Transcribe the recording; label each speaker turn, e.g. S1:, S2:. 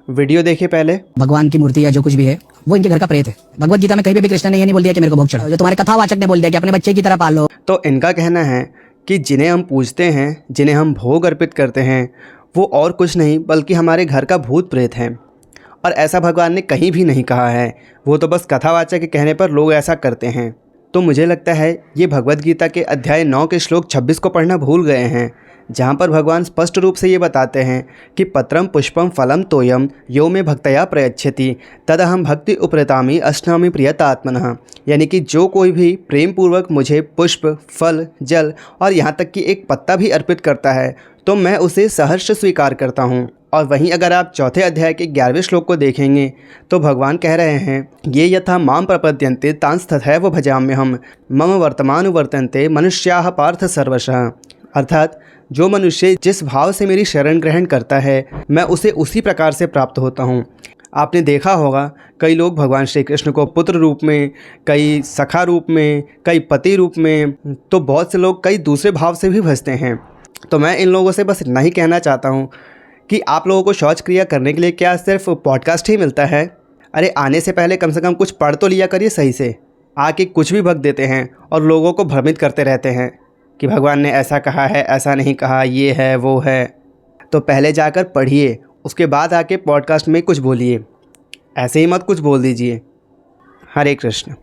S1: Video देखिए पहले।
S2: भगवान की मूर्ति या जो कुछ भी है वो इनके घर का प्रेत है। भगवत गीता में कहीं पे भी कृष्ण ने ये नहीं बोल दिया कि मेरे को भोग चढ़ाओ। जो तुम्हारे कथावाचक ने बोल दिया कि अपने बच्चे की तरह पाल लो।
S1: तो इनका कहना है कि जिन्हें हम पूजते हैं, जिन्हें हम भोग अर्पित करते हैं, वो और कुछ नहीं बल्कि हमारे घर का भूत प्रेत हैं। और ऐसा भगवान ने कहीं भी नहीं कहा है, वो तो बस कथावाचक के कहने पर लोग ऐसा करते हैं। तो मुझे लगता है ये भगवत गीता के अध्याय 9 के श्लोक 26 को पढ़ना भूल गए हैं, जहाँ पर भगवान स्पष्ट रूप से ये बताते हैं कि पत्रम पुष्पम फलम तोयम यो में भक्तया प्रयच्छति तदहम भक्ति उपरतामी अश्नामी प्रियतात्मनः। यानी कि जो कोई भी प्रेम पूर्वक मुझे पुष्प, फल, जल और यहाँ तक कि एक पत्ता भी अर्पित करता है तो मैं उसे सहर्ष स्वीकार करता हूँ। और वहीं अगर आप चौथे अध्याय के 11वें श्लोक को देखेंगे तो भगवान कह रहे हैं, ये यथा माम प्रपद्यन्ते तांस तथैव भजाम्यहम् मम वर्तमानुवर्तन्ते मनुष्याः पार्थ सर्वशः। अर्थात जो मनुष्य जिस भाव से मेरी शरण ग्रहण करता है मैं उसे उसी प्रकार से प्राप्त होता हूँ। आपने देखा होगा कई लोग भगवान श्री कृष्ण को पुत्र रूप में, कई सखा रूप में, कई पति रूप में, तो बहुत से लोग कई दूसरे भाव से भी भजते हैं। तो मैं इन लोगों से बस इतना ही कहना चाहता हूँ कि आप लोगों को शौच क्रिया करने के लिए क्या सिर्फ पॉडकास्ट ही मिलता है? अरे आने से पहले कम से कम कुछ पढ़ तो लिया करिए सही से। आके कुछ भी भग देते हैं और लोगों को भ्रमित करते रहते हैं कि भगवान ने ऐसा कहा है, ऐसा नहीं कहा, ये है वो है। तो पहले जाकर पढ़िए, उसके बाद आके पॉडकास्ट में कुछ बोलिए, ऐसे ही मत कुछ बोल दीजिए। हरे कृष्ण।